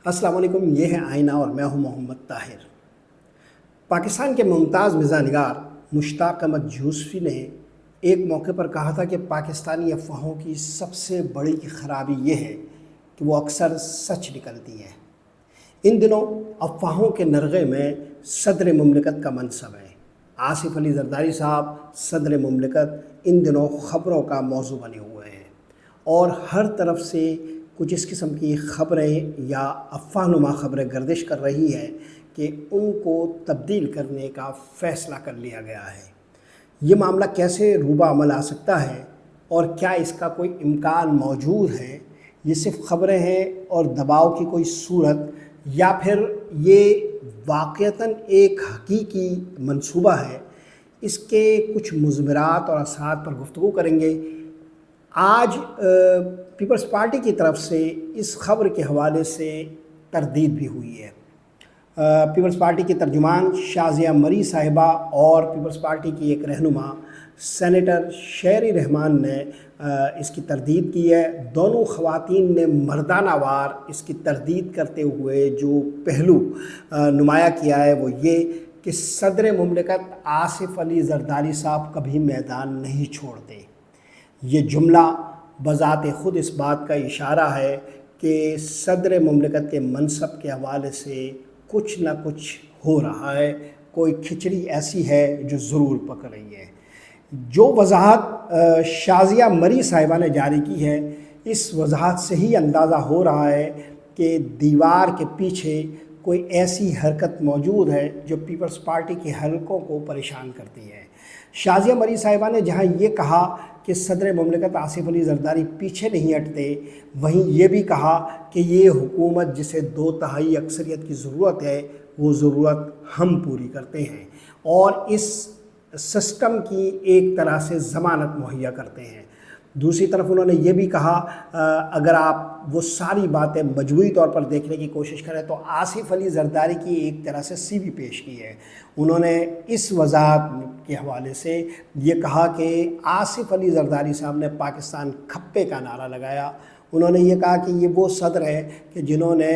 السلام علیکم، یہ ہے آئینہ اور میں ہوں محمد طاہر۔ پاکستان کے ممتاز مزاح نگار مشتاق احمد یوسفی نے ایک موقع پر کہا تھا کہ پاکستانی افواہوں کی سب سے بڑی خرابی یہ ہے کہ وہ اکثر سچ نکلتی ہیں۔ ان دنوں افواہوں کے نرغے میں صدر مملکت کا منصب ہے۔ آصف علی زرداری صاحب صدر مملکت ان دنوں خبروں کا موضوع بنے ہوئے ہیں اور ہر طرف سے کچھ اس قسم کی خبریں یا افواہ نما خبریں گردش کر رہی ہے کہ ان کو تبدیل کرنے کا فیصلہ کر لیا گیا ہے۔ یہ معاملہ کیسے روبہ عمل آ سکتا ہے اور کیا اس کا کوئی امکان موجود ہے؟ یہ صرف خبریں ہیں اور دباؤ کی کوئی صورت، یا پھر یہ واقعتاً ایک حقیقی منصوبہ ہے؟ اس کے کچھ مضمرات اور اثرات پر گفتگو کریں گے۔ آج پیپلز پارٹی کی طرف سے اس خبر کے حوالے سے تردید بھی ہوئی ہے۔ پیپلز پارٹی کی ترجمان شازیہ مری صاحبہ اور پیپلز پارٹی کی ایک رہنما سینیٹر شہری رحمان نے اس کی تردید کی ہے۔ دونوں خواتین نے مردانہ وار اس کی تردید کرتے ہوئے جو پہلو نمایاں کیا ہے وہ یہ کہ صدر مملکت آصف علی زرداری صاحب کبھی میدان نہیں چھوڑتے۔ یہ جملہ بذات خود اس بات کا اشارہ ہے کہ صدر مملکت کے منصب کے حوالے سے کچھ نہ کچھ ہو رہا ہے، کوئی کھچڑی ایسی ہے جو ضرور پک رہی ہے۔ جو وضاحت شازیہ مری صاحبہ نے جاری کی ہے، اس وضاحت سے ہی اندازہ ہو رہا ہے کہ دیوار کے پیچھے کوئی ایسی حرکت موجود ہے جو پیپلز پارٹی کے حلقوں کو پریشان کرتی ہے۔ شازیہ مری صاحبہ نے جہاں یہ کہا کہ صدر مملکت آصف علی زرداری پیچھے نہیں ہٹتے، وہیں یہ بھی کہا کہ یہ حکومت جسے 2/3 اکثریت کی ضرورت ہے وہ ضرورت ہم پوری کرتے ہیں اور اس سسٹم کی ایک طرح سے ضمانت مہیا کرتے ہیں۔ دوسری طرف انہوں نے یہ بھی کہا، اگر آپ وہ ساری باتیں مجموعی طور پر دیکھنے کی کوشش کریں تو آصف علی زرداری کی ایک طرح سے سی وی پیش کی ہے۔ انہوں نے اس وضاحت کے حوالے سے یہ کہا کہ آصف علی زرداری صاحب نے پاکستان کھپے کا نعرہ لگایا۔ انہوں نے یہ کہا کہ یہ وہ صدر ہے کہ جنہوں نے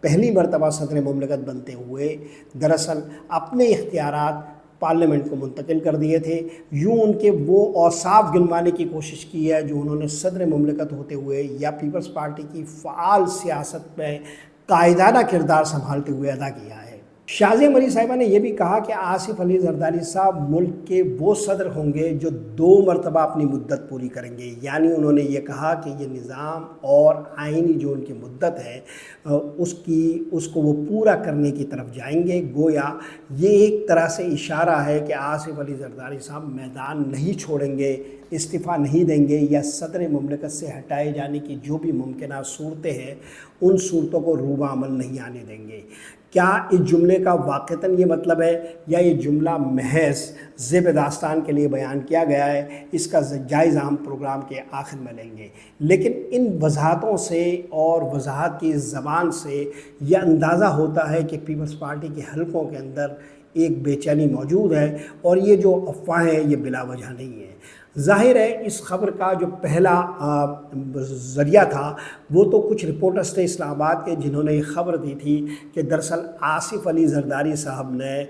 پہلی مرتبہ صدر مملکت بنتے ہوئے دراصل اپنے اختیارات پارلیمنٹ کو منتقل کر دیے تھے۔ یوں ان کے وہ اوصاف گنوانے کی کوشش کی ہے جو انہوں نے صدر مملکت ہوتے ہوئے یا پیپلز پارٹی کی فعال سیاست میں قائدانہ کردار سنبھالتے ہوئے ادا کیا ہے۔ شازیہ مری صاحبہ نے یہ بھی کہا کہ آصف علی زرداری صاحب ملک کے وہ صدر ہوں گے جو 2 مرتبہ اپنی مدت پوری کریں گے، یعنی انہوں نے یہ کہا کہ یہ نظام اور آئینی جو ان کی مدت ہے اس کو وہ پورا کرنے کی طرف جائیں گے۔ گویا یہ ایک طرح سے اشارہ ہے کہ آصف علی زرداری صاحب میدان نہیں چھوڑیں گے، استعفیٰ نہیں دیں گے یا صدر مملکت سے ہٹائے جانے کی جو بھی ممکنہ صورتیں ہیں ان صورتوں کو روبہ عمل نہیں آنے دیں گے۔ کیا اس جملے کا واقعتاً یہ مطلب ہے یا یہ جملہ محض ذیب داستان کے لیے بیان کیا گیا ہے؟ اس کا جائزہ ہم پروگرام کے آخر میں لیں گے، لیکن ان وضاحتوں سے اور وضاحت کی زبان سے یہ اندازہ ہوتا ہے کہ پیپلز پارٹی کے حلقوں کے اندر ایک بے چینی موجود ہے اور یہ جو افواہیں ہیں یہ بلا وجہ نہیں ہے۔ ظاہر ہے اس خبر کا جو پہلا ذریعہ تھا وہ تو کچھ رپورٹرز تھے اسلام آباد کے جنہوں نے یہ خبر دی تھی کہ دراصل آصف علی زرداری صاحب نے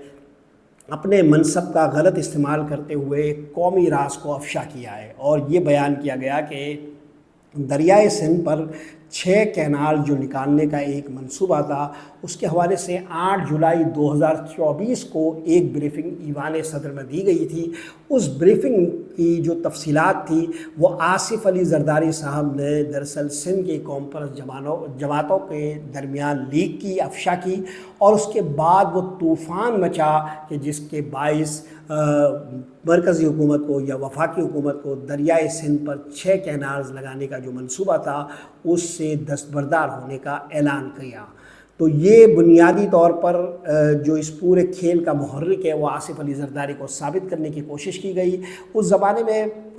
اپنے منصب کا غلط استعمال کرتے ہوئے قومی راز کو افشا کیا ہے، اور یہ بیان کیا گیا کہ دریائے سندھ پر 6 کینال جو نکالنے کا ایک منصوبہ تھا اس کے حوالے سے 8 جولائی 2024 کو ایک بریفنگ ایوان صدر میں دی گئی تھی۔ اس بریفنگ کی جو تفصیلات تھی وہ آصف علی زرداری صاحب نے دراصل سندھ کی قوم پرست جماعتوں کے درمیان لیک کی، افشا کی، اور اس کے بعد وہ طوفان مچا کہ جس کے باعث مرکزی حکومت کو یا وفاقی حکومت کو دریائے سندھ پر 6 کینالز لگانے کا جو منصوبہ تھا اس سے دستبردار ہونے کا اعلان کیا۔ تو یہ بنیادی طور پر جو اس پورے کھیل کا محرک ہے وہ آصف علی زرداری کو ثابت کرنے کی کوشش کی گئی۔ اس زمانے میں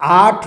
8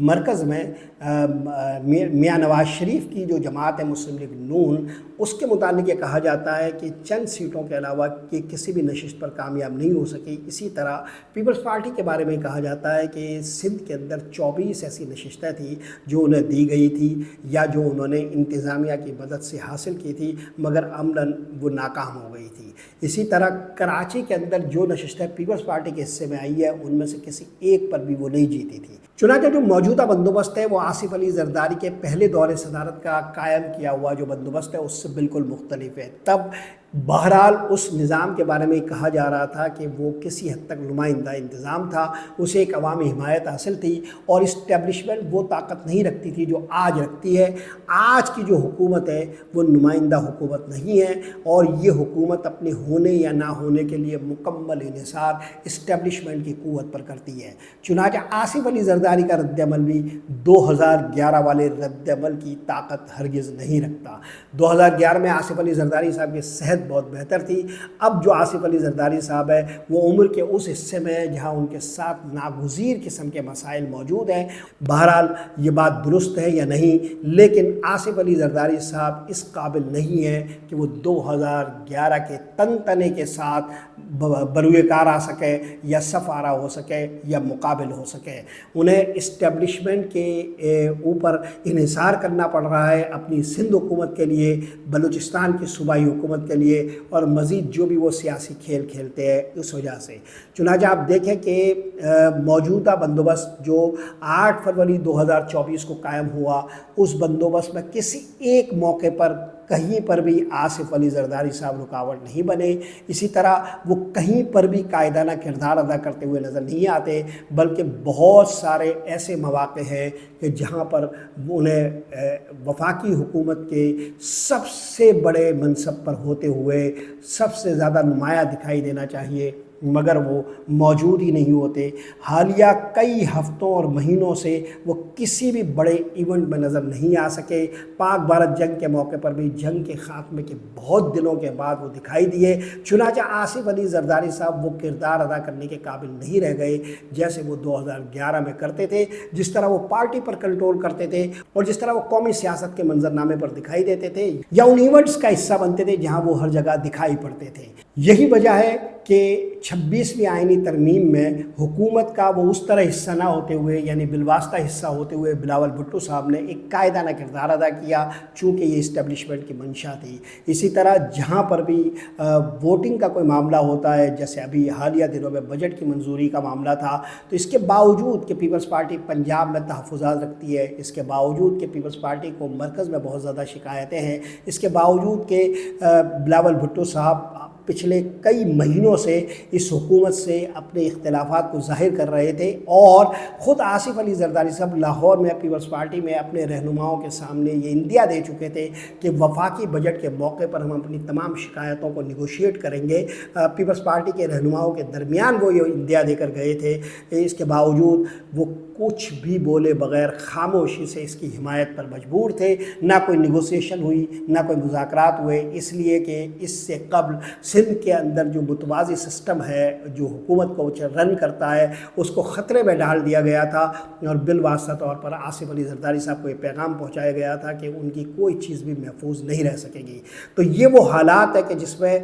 مرکز میں میاں نواز شریف کی جو جماعت ہے مسلم لیگ نون، اس کے متعلق یہ کہا جاتا ہے کہ چند سیٹوں کے علاوہ کہ کسی بھی نشست پر کامیاب نہیں ہو سکی۔ اسی طرح پیپلز پارٹی کے بارے میں کہا جاتا ہے کہ سندھ کے اندر 24 ایسی نشستیں تھیں جو انہیں دی گئی تھی یا جو انہوں نے انتظامیہ کی مدد سے حاصل کی تھی، مگر عملاً وہ ناکام ہو گئی تھی۔ اسی طرح کراچی کے اندر جو نشستیں پیپلز پارٹی کے حصے میں آئی ہے ان میں سے کسی ایک پر بھی وہ نہیں جیتی تھی۔ چنانچہ جو موجودہ بندوبست ہے وہ آصف علی زرداری کے پہلے دور صدارت کا قائم کیا ہوا جو بندوبست ہے اس سے بالکل مختلف ہے۔ تب بہرحال اس نظام کے بارے میں کہا جا رہا تھا کہ وہ کسی حد تک نمائندہ انتظام تھا، اسے ایک عوامی حمایت حاصل تھی اور اسٹیبلشمنٹ وہ طاقت نہیں رکھتی تھی جو آج رکھتی ہے۔ آج کی جو حکومت ہے وہ نمائندہ حکومت نہیں ہے اور یہ حکومت اپنے ہونے یا نہ ہونے کے لیے مکمل انحصار اسٹیبلشمنٹ کی قوت پر کرتی ہے۔ چنانچہ آصف علی زرداری کا رد عمل بھی 2011 والے رد عمل کی طاقت ہرگز نہیں رکھتا۔ 2011 میں آصف علی زرداری صاحب کی صحت بہت بہتر تھی۔ اب جو آصف علی زرداری صاحب ہے وہ عمر کے اس حصے میں ہے جہاں ان کے ساتھ ناگزیر قسم کے مسائل موجود ہیں۔ بہرحال یہ بات درست ہے یا نہیں، لیکن آصف علی زرداری صاحب اس قابل نہیں ہے کہ وہ 2011 کے تنتنے کے ساتھ بروئے کار آ سکے یا صف آرا ہو سکے یا مقابل ہو سکے۔ انہیں اسٹیبلشمنٹ کے اوپر انحصار کرنا پڑ رہا ہے اپنی سندھ حکومت کے لیے، بلوچستان کی صوبائی حکومت کے لیے اور مزید جو بھی وہ سیاسی کھیل کھیلتے ہیں اس وجہ سے۔ چنانچہ آپ دیکھیں کہ موجودہ بندوبست جو 8 فروری 2024 کو قائم ہوا، اس بندوبست میں کسی ایک موقع پر کہیں پر بھی آصف علی زرداری صاحب رکاوٹ نہیں بنے۔ اسی طرح وہ کہیں پر بھی قائدانہ کردار ادا کرتے ہوئے نظر نہیں آتے، بلکہ بہت سارے ایسے مواقع ہیں کہ جہاں پر انہیں وفاقی حکومت کے سب سے بڑے منصب پر ہوتے ہوئے سب سے زیادہ نمایاں دکھائی دینا چاہیے، مگر وہ موجود ہی نہیں ہوتے۔ حالیہ کئی ہفتوں اور مہینوں سے وہ کسی بھی بڑے ایونٹ میں نظر نہیں آ سکے۔ پاک بھارت جنگ کے موقع پر بھی جنگ کے خاتمے کے بہت دنوں کے بعد وہ دکھائی دیے۔ چنانچہ آصف علی زرداری صاحب وہ کردار ادا کرنے کے قابل نہیں رہ گئے جیسے وہ 2011 میں کرتے تھے، جس طرح وہ پارٹی پر کنٹرول کرتے تھے اور جس طرح وہ قومی سیاست کے منظرنامے پر دکھائی دیتے تھے یا ان ایونٹس کا حصہ بنتے تھے جہاں وہ ہر جگہ دکھائی پڑتے تھے۔ یہی وجہ ہے کہ 26ویں آئینی ترمیم میں حکومت کا وہ اس طرح حصہ نہ ہوتے ہوئے، یعنی بالواسطہ حصہ ہوتے ہوئے، بلاول بھٹو صاحب نے ایک قائدانہ کردار ادا کیا، چونکہ یہ اسٹیبلشمنٹ کی منشا تھی۔ اسی طرح جہاں پر بھی ووٹنگ کا کوئی معاملہ ہوتا ہے، جیسے ابھی حالیہ دنوں میں بجٹ کی منظوری کا معاملہ تھا، تو اس کے باوجود کہ پیپلز پارٹی پنجاب میں تحفظات رکھتی ہے، اس کے باوجود کہ پیپلز پارٹی کو مرکز میں بہت زیادہ شکایتیں ہیں، اس کے باوجود کہ بلاول بھٹو صاحب پچھلے کئی مہینوں سے اس حکومت سے اپنے اختلافات کو ظاہر کر رہے تھے اور خود آصف علی زرداری صاحب لاہور میں پیپلز پارٹی میں اپنے رہنماؤں کے سامنے یہ اندیا دے چکے تھے کہ وفاقی بجٹ کے موقع پر ہم اپنی تمام شکایتوں کو نیگوشیٹ کریں گے۔ پیپلز پارٹی کے رہنماؤں کے درمیان وہ یہ اندیا دے کر گئے تھے۔ اس کے باوجود وہ کچھ بھی بولے بغیر خاموشی سے اس کی حمایت پر مجبور تھے۔ نہ کوئی نیگوسیشن ہوئی، نہ کوئی مذاکرات ہوئے، اس لیے کہ اس سے قبل سندھ کے اندر جو متوازی سسٹم ہے جو حکومت کو رن کرتا ہے اس کو خطرے میں ڈال دیا گیا تھا اور بالواسطہ طور پر آصف علی زرداری صاحب کو یہ پیغام پہنچایا گیا تھا کہ ان کی کوئی چیز بھی محفوظ نہیں رہ سکے گی۔ تو یہ وہ حالات ہے کہ جس میں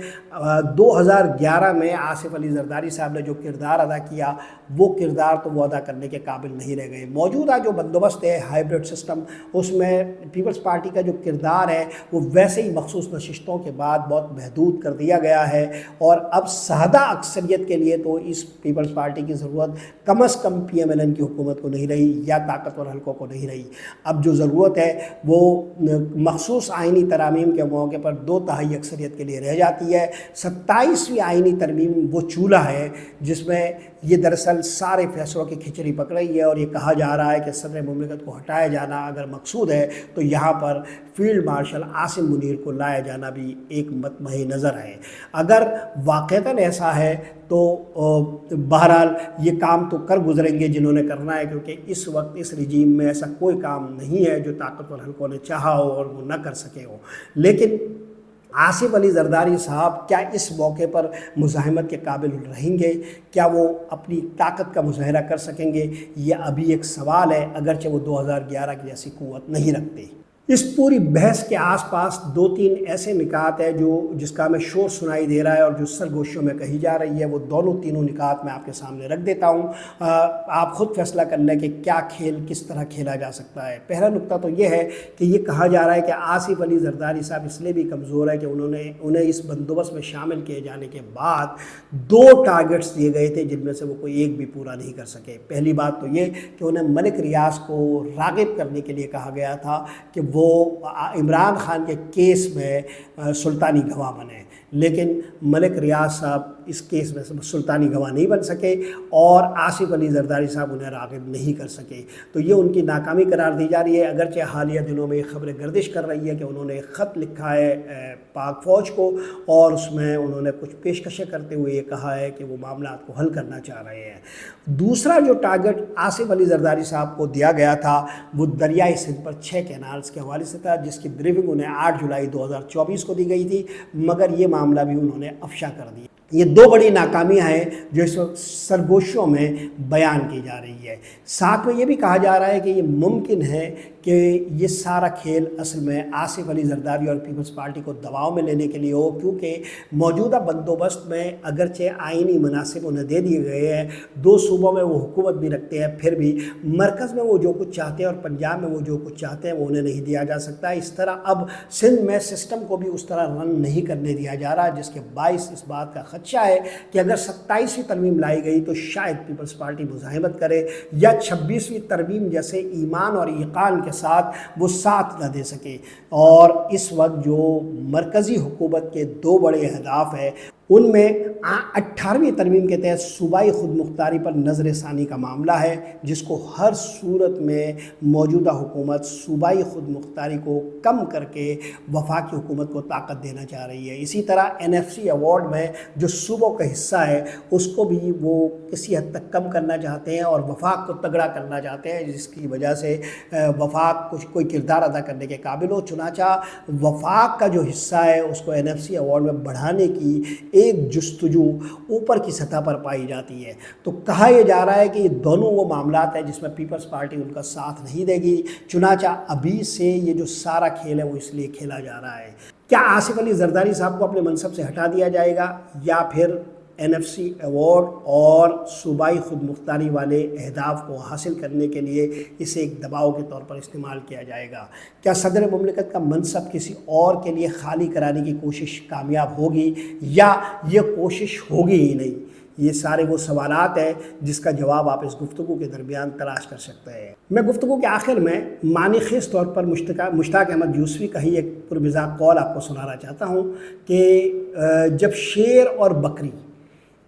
2011 میں آصف علی زرداری صاحب نے جو کردار ادا کیا وہ کردار تو وہ ادا کرنے کے قابل نہیں رہ گئے۔ موجودہ جو بندوبست ہے ہائیبرڈ سسٹم، اس میں پیپلز پارٹی کا جو کردار ہے وہ ویسے ہی مخصوص نشستوں کے بعد بہت محدود کر دیا گیا ہے اور اب سادہ اکثریت کے لیے تو اس پیپلز پارٹی کی ضرورت کم از کم پی ایم ایل این کی حکومت کو نہیں رہی یا طاقتور حلقوں کو نہیں رہی۔ اب جو ضرورت ہے وہ مخصوص آئینی ترامیم کے موقع پر 2/3 اکثریت کے لیے رہ جاتی ہے۔ 27ویں آئینی ترمیم وہ چولہا ہے جس میں یہ دراصل سارے فیصلوں کی کھچڑی پک رہی ہے اور یہ کہا جا رہا ہے کہ صدر مملکت کو ہٹایا جانا اگر مقصود ہے تو یہاں پر فیلڈ مارشل عاصم منیر کو لایا جانا بھی ایک مطمع نظر ہے۔ اگر واقعتاً ایسا ہے تو بہرحال یہ کام تو کر گزریں گے جنہوں نے کرنا ہے، کیونکہ اس وقت اس رجیم میں ایسا کوئی کام نہیں ہے جو طاقتور حلقوں نے چاہا ہو اور وہ نہ کر سکے ہو۔ لیکن آصف علی زرداری صاحب کیا اس موقع پر مزاحمت کے قابل رہیں گے؟ کیا وہ اپنی طاقت کا مظاہرہ کر سکیں گے؟ یہ ابھی ایک سوال ہے، اگرچہ وہ 2011 کی جیسی قوت نہیں رکھتے۔ اس پوری بحث کے آس پاس 2-3 ایسے نکات ہیں جس کا ہمیں شور سنائی دے رہا ہے اور جو سرگوشیوں میں کہی جا رہی ہے، وہ تینوں نکات میں آپ کے سامنے رکھ دیتا ہوں۔ آپ خود فیصلہ کر لیں کہ کیا کھیل کس طرح کھیلا جا سکتا ہے۔ پہلا نقطہ تو یہ ہے کہ یہ کہا جا رہا ہے کہ آصف علی زرداری صاحب اس لیے بھی کمزور ہے کہ انہیں اس بندوبست میں شامل کیے جانے کے بعد 2 ٹارگٹس دیے گئے تھے جن میں سے وہ کوئی ایک بھی پورا نہیں کر سکے۔ پہلی بات تو یہ کہ انہیں ملک ریاض کو راغب کرنے کے لیے کہا گیا تھا کہ وہ عمران خان کے کیس میں سلطانی گواہ بنے، لیکن ملک ریاض صاحب اس کیس میں سلطانی گواہ نہیں بن سکے اور آصف علی زرداری صاحب انہیں راغب نہیں کر سکے، تو یہ ان کی ناکامی قرار دی جا رہی ہے۔ اگرچہ حالیہ دنوں میں یہ خبریں گردش کر رہی ہے کہ انہوں نے ایک خط لکھا ہے پاک فوج کو اور اس میں انہوں نے کچھ پیشکشیں کرتے ہوئے یہ کہا ہے کہ وہ معاملات کو حل کرنا چاہ رہے ہیں۔ دوسرا جو ٹارگٹ آصف علی زرداری صاحب کو دیا گیا تھا وہ دریائے سندھ پر 6 کینالز کے حوالے سے تھا، جس کی بریفنگ انہیں 8 جولائی 2024 کو دی گئی تھی، مگر یہ معاملہ بھی انہوں نے افشا کر دیا۔ یہ 2 بڑی ناکامیاں ہیں جو اس وقت سرگوشیوں میں بیان کی جا رہی ہے۔ ساتھ میں یہ بھی کہا جا رہا ہے کہ یہ ممکن ہے کہ یہ سارا کھیل اصل میں آصف علی زرداری اور پیپلز پارٹی کو دباؤ میں لینے کے لیے ہو، کیونکہ موجودہ بندوبست میں اگرچہ آئینی مناصب انہیں دے دیے گئے ہیں، 2 صوبوں میں وہ حکومت بھی رکھتے ہیں، پھر بھی مرکز میں وہ جو کچھ چاہتے ہیں اور پنجاب میں وہ جو کچھ چاہتے ہیں وہ انہیں نہیں دیا جا سکتا۔ اس طرح اب سندھ میں سسٹم کو بھی اس طرح رن نہیں کرنے دیا جا رہا، جس کے باعث اس بات کا خدشہ ہے کہ اگر 27ویں ترمیم لائی گئی تو شاید پیپلز پارٹی مزاحمت کرے یا 26ویں ترمیم جیسے ایمان اور ایقان کے ساتھ وہ ساتھ نہ دے سکے۔ اور اس وقت جو مرکزی حکومت کے 2 بڑے اہداف ہیں ان میں 18ویں ترمیم کے تحت صوبائی خود مختاری پر نظر ثانی کا معاملہ ہے، جس کو ہر صورت میں موجودہ حکومت صوبائی خود مختاری کو کم کر کے وفاقی حکومت کو طاقت دینا چاہ رہی ہے۔ اسی طرح NFC ایوارڈ میں جو صوبوں کا حصہ ہے اس کو بھی وہ کسی حد تک کم کرنا چاہتے ہیں اور وفاق کو تگڑا کرنا چاہتے ہیں، جس کی وجہ سے وفاق کچھ کوئی کردار ادا کرنے کے قابل ہو۔ چنانچہ وفاق کا جو حصہ ہے اس کو NFC ایوارڈ میں بڑھانے کی ایک جستجو اوپر کی سطح پر پائی جاتی ہے۔ تو کہا یہ جا رہا ہے کہ یہ دونوں وہ معاملات ہیں جس میں پیپلز پارٹی ان کا ساتھ نہیں دے گی، چنانچہ ابھی سے یہ جو سارا کھیل ہے وہ اس لیے کھیلا جا رہا ہے۔ کیا آصف علی زرداری صاحب کو اپنے منصب سے ہٹا دیا جائے گا یا پھر NFC ایوارڈ اور صوبائی خود مختاری والے اہداف کو حاصل کرنے کے لیے اسے ایک دباؤ کے طور پر استعمال کیا جائے گا؟ کیا صدر مملکت کا منصب کسی اور کے لیے خالی کرانے کی کوشش کامیاب ہوگی یا یہ کوشش ہوگی ہی نہیں؟ یہ سارے وہ سوالات ہیں جس کا جواب آپ اس گفتگو کے درمیان تلاش کر سکتے ہیں۔ میں گفتگو کے آخر میں معنی خیز طور پر مشتاق احمد یوسفی کا ہی ایک پرمزاح قول آپ کو سنانا چاہتا ہوں کہ جب شیر اور بکری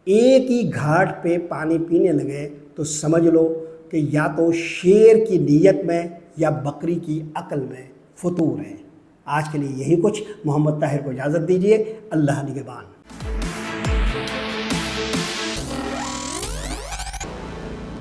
ایک ہی گھاٹ پہ پانی پینے لگے تو سمجھ لو کہ یا تو شیر کی نیت میں یا بکری کی عقل میں فطور ہے۔ آج کے لیے یہی کچھ۔ محمد طاہر کو اجازت دیجیے۔ اللہ نگہبان۔